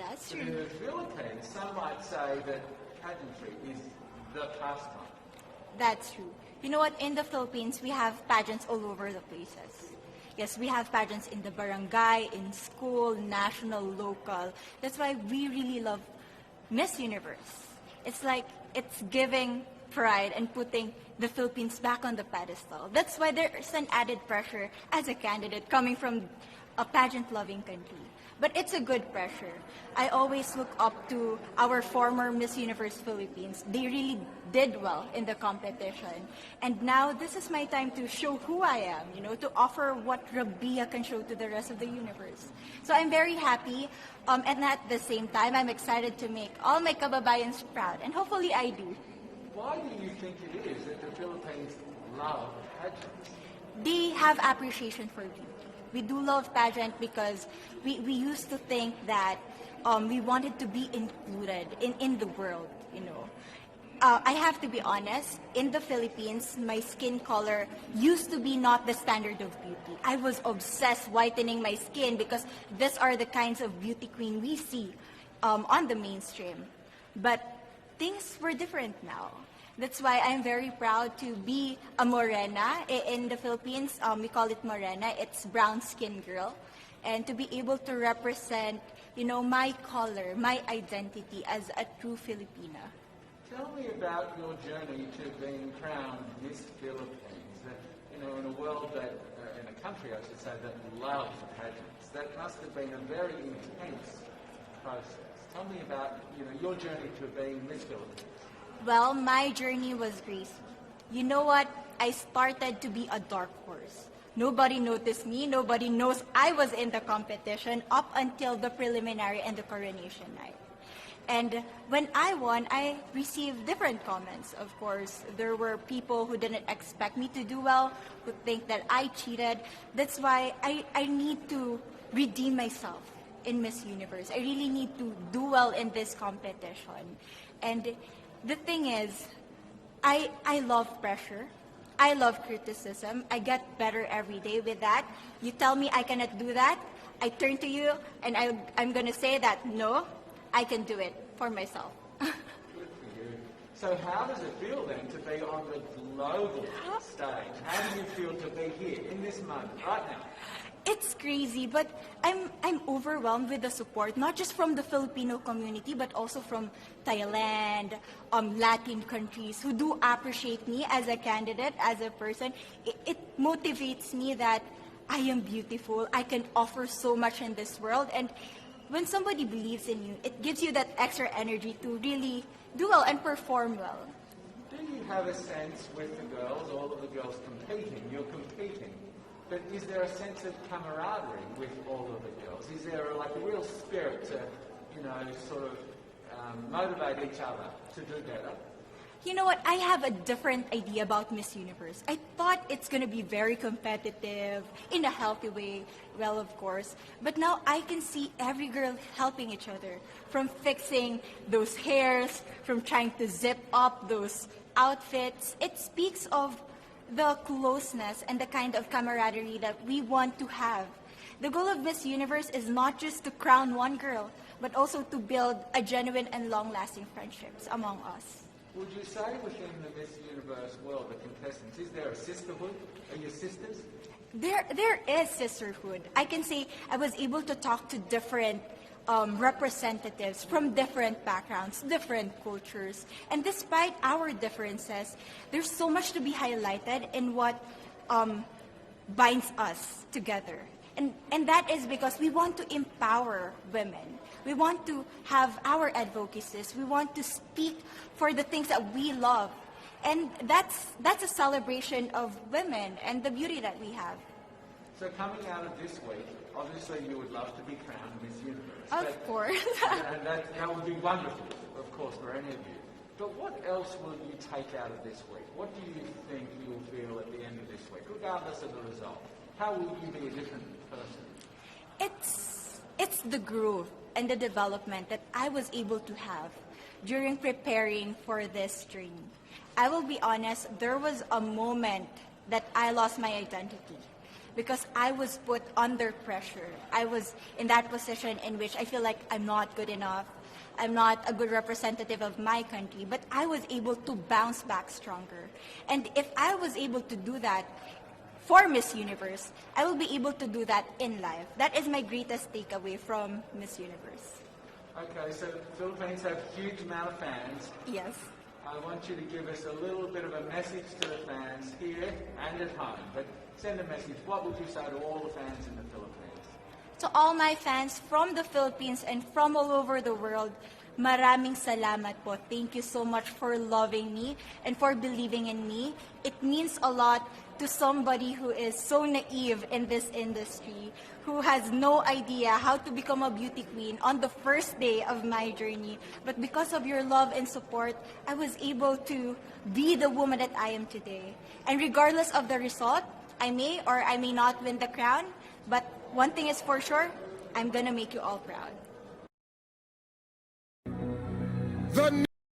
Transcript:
That's But in true. the Philippines, some might say that pageantry is the pastime. That's true. You know what? In the Philippines, we have pageants all over the places. Yes, we have pageants in the barangay, in school, national, local. That's why we really love Miss Universe. It's like it's giving pride and putting the Philippines back on the pedestal. That's why there's an added pressure as a candidate coming from a pageant-loving country. But it's a good pressure. I always look up to our former Miss Universe Philippines. They really did well in the competition. And now this is my time to show who I am, to offer what Rabiya can show to the rest of the universe. So I'm very happy, and at the same time, I'm excited to make all my kababayans proud, and hopefully I do. Why do you think it is that the Philippines love pageants? They have appreciation for beauty. We do love pageant because we used to think that we wanted to be included in the world. I have to be honest, in the Philippines, my skin color used to be not the standard of beauty. I was obsessed whitening my skin because these are the kinds of beauty queen we see on the mainstream. But things were different now. That's why I'm very proud to be a morena. In the Philippines, we call it morena. It's brown skin girl. And to be able to represent, my color, my identity as a true Filipina. Tell me about your journey to being crowned Miss Philippines. That, in a world that, in a country, I should say, that loves pageants. That must have been a very intense process. Tell me about, your journey to being Miss Philippines. Well, my journey was crazy. You know what? I started to be a dark horse. Nobody noticed me. Nobody knows I was in the competition up until the preliminary and the coronation night. And when I won, I received different comments. Of course, there were people who didn't expect me to do well, who think that I cheated. That's why I need to redeem myself in Miss Universe. I really need to do well in this competition. And the thing is, I love pressure. I love criticism. I get better every day with that. You tell me I cannot do that, I turn to you and I'm going to say that, no, I can do it for myself. Good for you. So how does it feel then to be on the global stage? How do you feel to be here in this moment, right now? It's crazy, but I'm overwhelmed with the support, not just from the Filipino community, but also from Thailand, Latin countries who do appreciate me as a candidate, as a person. It motivates me that I am beautiful. I can offer so much in this world. And when somebody believes in you, it gives you that extra energy to really do well and perform well. Do you have a sense with the girls, all of the girls competing, you're competing, but is there a sense of camaraderie with all of the girls? Is there a real spirit to, sort of motivate each other to do better? You know what? I have a different idea about Miss Universe. I thought it's going to be very competitive, in a healthy way, well, of course. But now I can see every girl helping each other, from fixing those hairs, from trying to zip up those outfits. It speaks of the closeness and the kind of camaraderie that we want to have. The goal of Miss Universe is not just to crown one girl, but also to build a genuine and long-lasting friendships among us. Would you say within the Miss Universe world, the contestants, is there a sisterhood? Are you sisters? There is sisterhood. I can say I was able to talk to different representatives from different backgrounds, different cultures. And despite our differences, there's so much to be highlighted in what binds us together. And that is because we want to empower women. We want to have our advocacies. We want to speak for the things that we love. And that's a celebration of women and the beauty that we have. So coming out of this week, obviously you would love to be crowned Miss Universe. Of course. And that would be wonderful, of course, for any of you. But what else will you take out of this week? What do you think you'll feel at the end of this week, regardless of the result? How will you be a different person? It's the growth and the development that I was able to have during preparing for this training. I will be honest, there was a moment that I lost my identity. because I was put under pressure. I was in that position in which I feel like I'm not good enough. I'm not a good representative of my country, but I was able to bounce back stronger. And if I was able to do that for Miss Universe, I will be able to do that in life. That is my greatest takeaway from Miss Universe. Okay, so the Philippines have a huge amount of fans. Yes. I want you to give us a little bit of a message to the fans here and at home. But send a message. What would you say to all the fans in the Philippines? To all my fans from the Philippines and from all over the world, maraming salamat po. Thank you so much for loving me and for believing in me. It means a lot to somebody who is so naive in this industry, who has no idea how to become a beauty queen on the first day of my journey. But because of your love and support, I was able to be the woman that I am today. And regardless of the result, I may or I may not win the crown, but one thing is for sure, I'm gonna make you all proud.